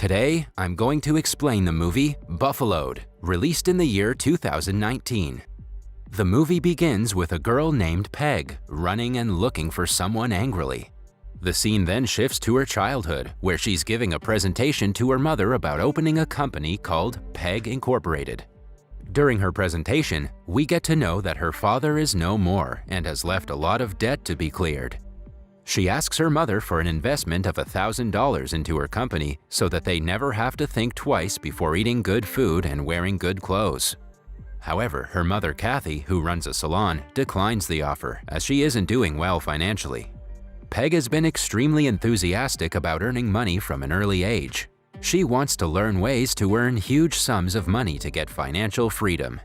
Today, I'm going to explain the movie Buffaloed, released in the year 2019. The movie begins with a girl named Peg running and looking for someone angrily. The scene then shifts to her childhood, where she's giving a presentation to her mother about opening a company called Peg Incorporated. During her presentation, we get to know that her father is no more and has left a lot of debt to be cleared. She asks her mother for an investment of $1,000 into her company so that they never have to think twice before eating good food and wearing good clothes. However, her mother Kathy, who runs a salon, declines the offer as she isn't doing well financially. Peg has been extremely enthusiastic about earning money from an early age. She wants to learn ways to earn huge sums of money to get financial freedom.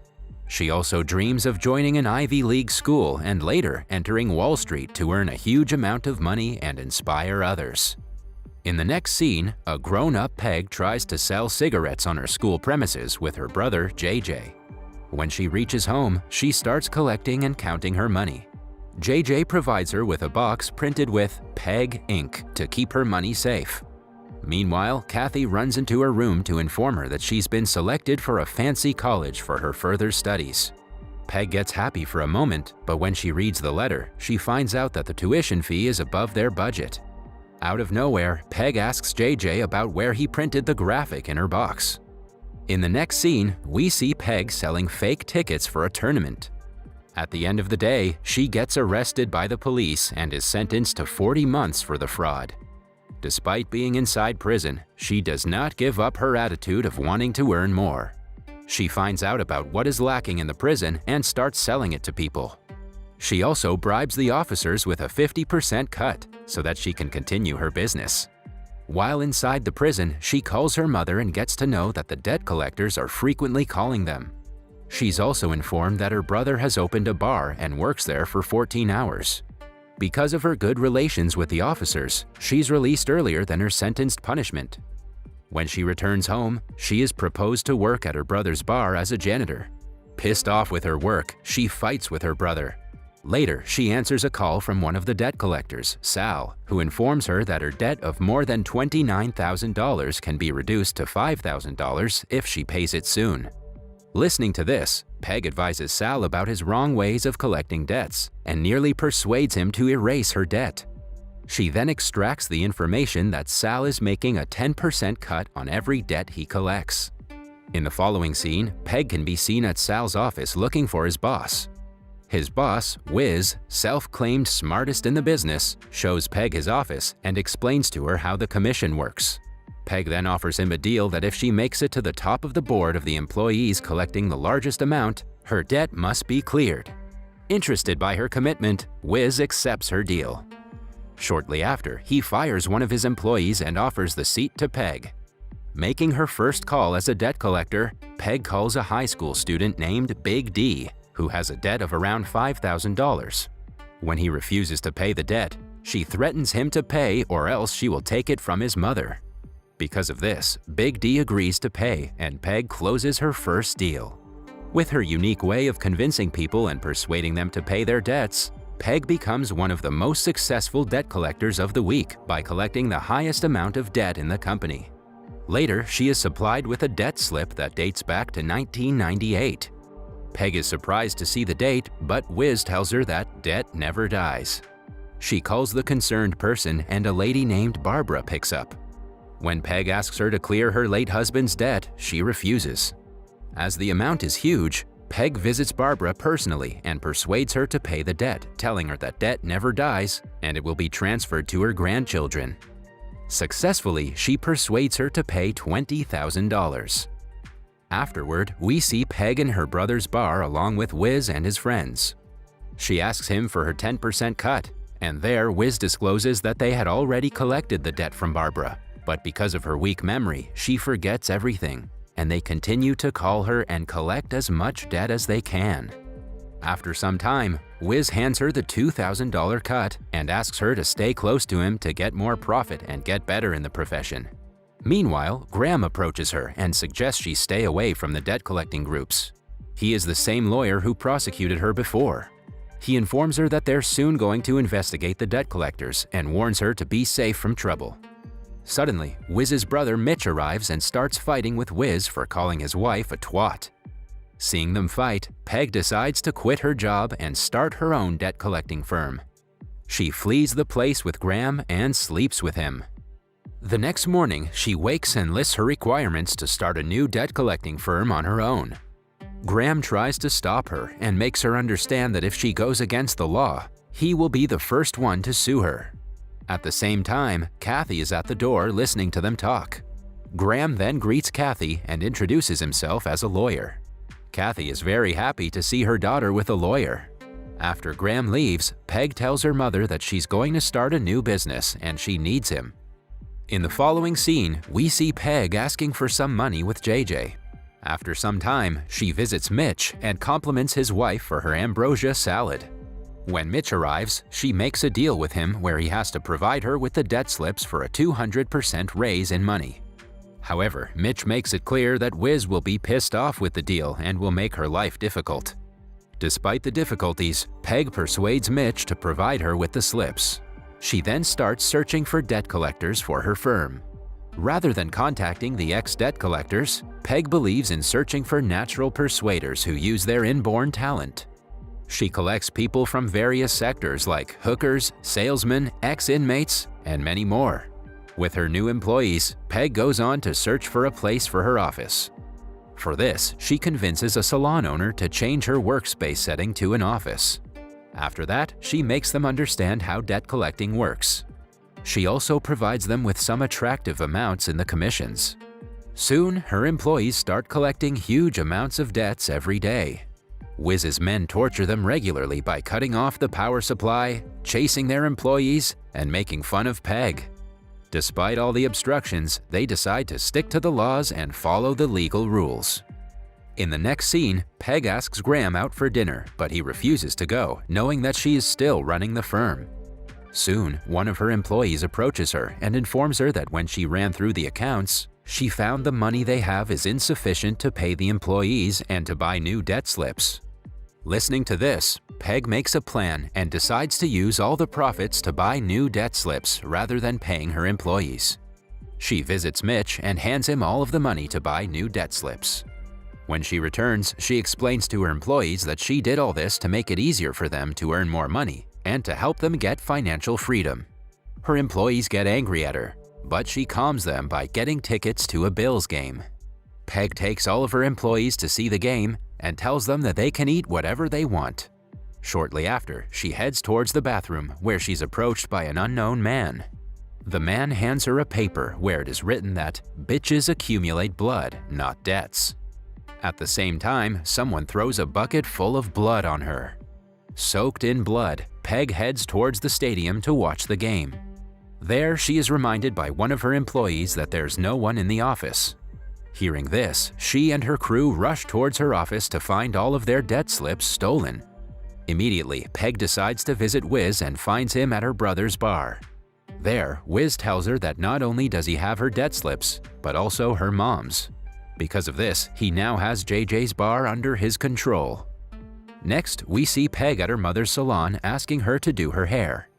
She also dreams of joining an Ivy League school and later entering Wall Street to earn a huge amount of money and inspire others. In the next scene, a grown-up Peg tries to sell cigarettes on her school premises with her brother JJ. When she reaches home, she starts collecting and counting her money. JJ provides her with a box printed with Peg Inc. to keep her money safe. Meanwhile, Kathy runs into her room to inform her that she's been selected for a fancy college for her further studies. Peg gets happy for a moment, but when she reads the letter, she finds out that the tuition fee is above their budget. Out of nowhere, Peg asks JJ about where he printed the graphic in her box. In the next scene, we see Peg selling fake tickets for a tournament. At the end of the day, she gets arrested by the police and is sentenced to 40 months for the fraud. Despite being inside prison, she does not give up her attitude of wanting to earn more. She finds out about what is lacking in the prison and starts selling it to people. She also bribes the officers with a 50% cut so that she can continue her business. While inside the prison, she calls her mother and gets to know that the debt collectors are frequently calling them. She's also informed that her brother has opened a bar and works there for 14 hours. Because of her good relations with the officers, she's released earlier than her sentenced punishment. When she returns home, she is proposed to work at her brother's bar as a janitor. Pissed off with her work, she fights with her brother. Later, she answers a call from one of the debt collectors, Sal, who informs her that her debt of more than $29,000 can be reduced to $5,000 if she pays it soon. Listening to this, Peg advises Sal about his wrong ways of collecting debts and nearly persuades him to erase her debt. She then extracts the information that Sal is making a 10% cut on every debt he collects. In the following scene, Peg can be seen at Sal's office looking for his boss. His boss, Wiz, self-claimed smartest in the business, shows Peg his office and explains to her how the commission works. Peg then offers him a deal that if she makes it to the top of the board of the employees collecting the largest amount, her debt must be cleared. Interested by her commitment, Wiz accepts her deal. Shortly after, he fires one of his employees and offers the seat to Peg. Making her first call as a debt collector, Peg calls a high school student named Big D, who has a debt of around $5,000. When he refuses to pay the debt, she threatens him to pay or else she will take it from his mother. Because of this, Big D agrees to pay and Peg closes her first deal. With her unique way of convincing people and persuading them to pay their debts, Peg becomes one of the most successful debt collectors of the week by collecting the highest amount of debt in the company. Later, she is supplied with a debt slip that dates back to 1998. Peg is surprised to see the date, but Wiz tells her that debt never dies. She calls the concerned person and a lady named Barbara picks up. When Peg asks her to clear her late husband's debt, she refuses. As the amount is huge, Peg visits Barbara personally and persuades her to pay the debt, telling her that debt never dies and it will be transferred to her grandchildren. Successfully, she persuades her to pay $20,000. Afterward, we see Peg in her brother's bar along with Wiz and his friends. She asks him for her 10% cut, and there Wiz discloses that they had already collected the debt from Barbara. But because of her weak memory, she forgets everything, and they continue to call her and collect as much debt as they can. After some time, Wiz hands her the $2,000 cut and asks her to stay close to him to get more profit and get better in the profession. Meanwhile, Graham approaches her and suggests she stay away from the debt collecting groups. He is the same lawyer who prosecuted her before. He informs her that they're soon going to investigate the debt collectors and warns her to be safe from trouble. Suddenly, Wiz's brother Mitch arrives and starts fighting with Wiz for calling his wife a twat. Seeing them fight, Peg decides to quit her job and start her own debt collecting firm. She flees the place with Graham and sleeps with him. The next morning, she wakes and lists her requirements to start a new debt collecting firm on her own. Graham tries to stop her and makes her understand that if she goes against the law, he will be the first one to sue her. At the same time, Kathy is at the door listening to them talk. Graham then greets Kathy and introduces himself as a lawyer. Kathy is very happy to see her daughter with a lawyer. After Graham leaves, Peg tells her mother that she's going to start a new business and she needs him. In the following scene, we see Peg asking for some money with JJ. After some time, she visits Mitch and compliments his wife for her ambrosia salad. When Mitch arrives, she makes a deal with him where he has to provide her with the debt slips for a 200% raise in money. However, Mitch makes it clear that Wiz will be pissed off with the deal and will make her life difficult. Despite the difficulties, Peg persuades Mitch to provide her with the slips. She then starts searching for debt collectors for her firm. Rather than contacting the ex-debt collectors, Peg believes in searching for natural persuaders who use their inborn talent. She collects people from various sectors like hookers, salesmen, ex-inmates, and many more. With her new employees, Peg goes on to search for a place for her office. For this, she convinces a salon owner to change her workspace setting to an office. After that, she makes them understand how debt collecting works. She also provides them with some attractive amounts in the commissions. Soon, her employees start collecting huge amounts of debts every day. Wiz's men torture them regularly by cutting off the power supply, chasing their employees, and making fun of Peg. Despite all the obstructions, they decide to stick to the laws and follow the legal rules. In the next scene, Peg asks Graham out for dinner, but he refuses to go, knowing that she is still running the firm. Soon, one of her employees approaches her and informs her that when she ran through the accounts, she found the money they have is insufficient to pay the employees and to buy new debt slips. Listening to this, Peg makes a plan and decides to use all the profits to buy new debt slips rather than paying her employees. She visits Mitch and hands him all of the money to buy new debt slips. When she returns, she explains to her employees that she did all this to make it easier for them to earn more money and to help them get financial freedom. Her employees get angry at her, but she calms them by getting tickets to a Bills game. Peg takes all of her employees to see the game and tells them that they can eat whatever they want. Shortly after, she heads towards the bathroom where she's approached by an unknown man. The man hands her a paper where it is written that bitches accumulate blood, not debts. At the same time, someone throws a bucket full of blood on her. Soaked in blood, Peg heads towards the stadium to watch the game. There, she is reminded by one of her employees that there's no one in the office. Hearing this, she and her crew rush towards her office to find all of their debt slips stolen. Immediately, Peg decides to visit Wiz and finds him at her brother's bar. There, Wiz tells her that not only does he have her debt slips, but also her mom's. Because of this, he now has JJ's bar under his control. Next, we see Peg at her mother's salon asking her to do her hair.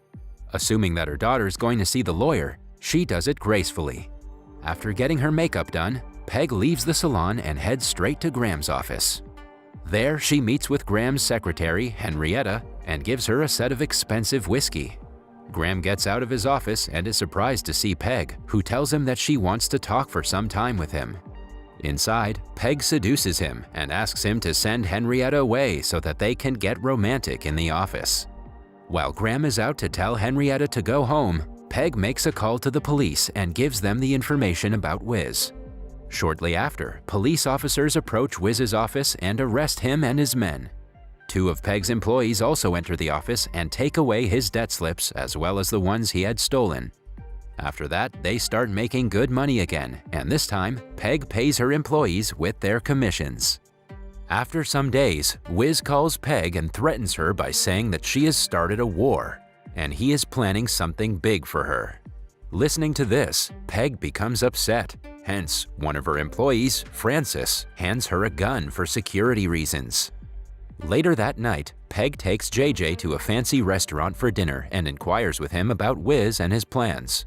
Assuming that her daughter is going to see the lawyer, she does it gracefully. After getting her makeup done, Peg leaves the salon and heads straight to Graham's office. There, she meets with Graham's secretary, Henrietta, and gives her a set of expensive whiskey. Graham gets out of his office and is surprised to see Peg, who tells him that she wants to talk for some time with him. Inside, Peg seduces him and asks him to send Henrietta away so that they can get romantic in the office. While Graham is out to tell Henrietta to go home, Peg makes a call to the police and gives them the information about Wiz. Shortly after, police officers approach Wiz's office and arrest him and his men. Two of Peg's employees also enter the office and take away his debt slips as well as the ones he had stolen. After that, they start making good money again, and this time, Peg pays her employees with their commissions. After some days, Wiz calls Peg and threatens her by saying that she has started a war, and he is planning something big for her. Listening to this, Peg becomes upset. Hence, one of her employees, Francis, hands her a gun for security reasons. Later that night, Peg takes JJ to a fancy restaurant for dinner and inquires with him about Wiz and his plans.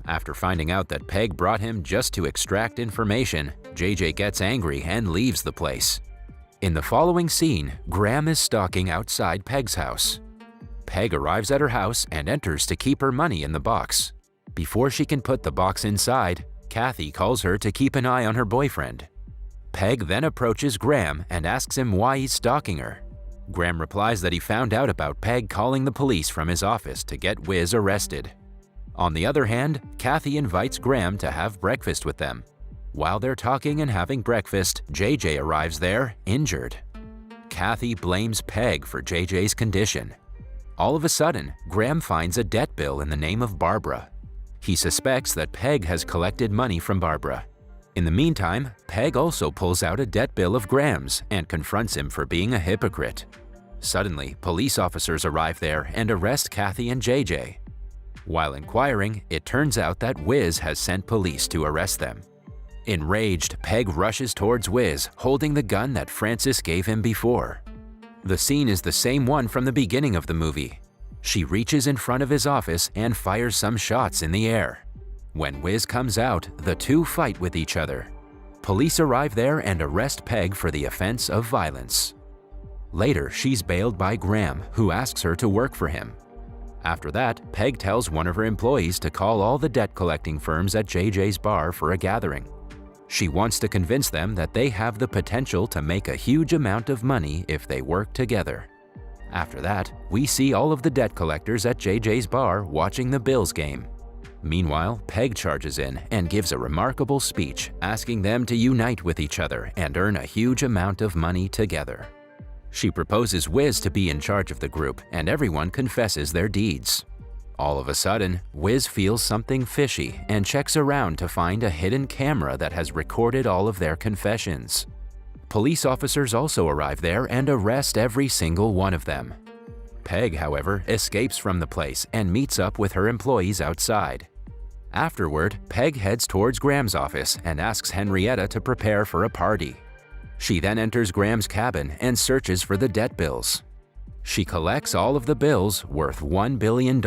After finding out that Peg brought him just to extract information, JJ gets angry and leaves the place. In the following scene, Graham is stalking outside Peg's house. Peg arrives at her house and enters to keep her money in the box. Before she can put the box inside, Kathy calls her to keep an eye on her boyfriend. Peg then approaches Graham and asks him why he's stalking her. Graham replies that he found out about Peg calling the police from his office to get Wiz arrested. On the other hand, Kathy invites Graham to have breakfast with them. While they're talking and having breakfast, JJ arrives there, injured. Kathy blames Peg for JJ's condition. All of a sudden, Graham finds a debt bill in the name of Barbara. He suspects that Peg has collected money from Barbara. In the meantime, Peg also pulls out a debt bill of Graham's and confronts him for being a hypocrite. Suddenly, police officers arrive there and arrest Kathy and JJ. While inquiring, it turns out that Wiz has sent police to arrest them. Enraged, Peg rushes towards Wiz, holding the gun that Francis gave him before. The scene is the same one from the beginning of the movie. She reaches in front of his office and fires some shots in the air. When Wiz comes out, the two fight with each other. Police arrive there and arrest Peg for the offense of violence. Later, she's bailed by Graham, who asks her to work for him. After that, Peg tells one of her employees to call all the debt-collecting firms at JJ's bar for a gathering. She wants to convince them that they have the potential to make a huge amount of money if they work together. After that, we see all of the debt collectors at JJ's bar watching the Bills game. Meanwhile, Peg charges in and gives a remarkable speech asking them to unite with each other and earn a huge amount of money together. She proposes Wiz to be in charge of the group, and everyone confesses their deeds. All of a sudden, Wiz feels something fishy and checks around to find a hidden camera that has recorded all of their confessions. Police officers also arrive there and arrest every single one of them. Peg, however, escapes from the place and meets up with her employees outside. Afterward, Peg heads towards Graham's office and asks Henrietta to prepare for a party. She then enters Graham's cabin and searches for the debt bills. She collects all of the bills worth $1 billion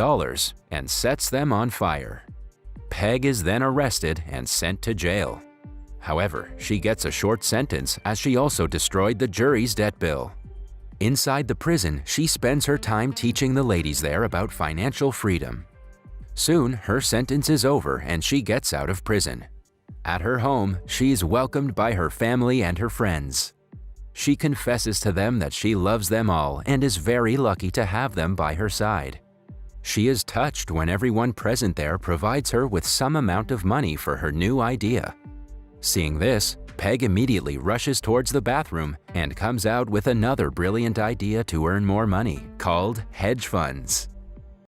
and sets them on fire. Peg is then arrested and sent to jail. However, she gets a short sentence as she also destroyed the jury's debt bill. Inside the prison, she spends her time teaching the ladies there about financial freedom. Soon, her sentence is over and she gets out of prison. At her home, she is welcomed by her family and her friends. She confesses to them that she loves them all and is very lucky to have them by her side. She is touched when everyone present there provides her with some amount of money for her new idea. Seeing this, Peg immediately rushes towards the bathroom and comes out with another brilliant idea to earn more money, called hedge funds.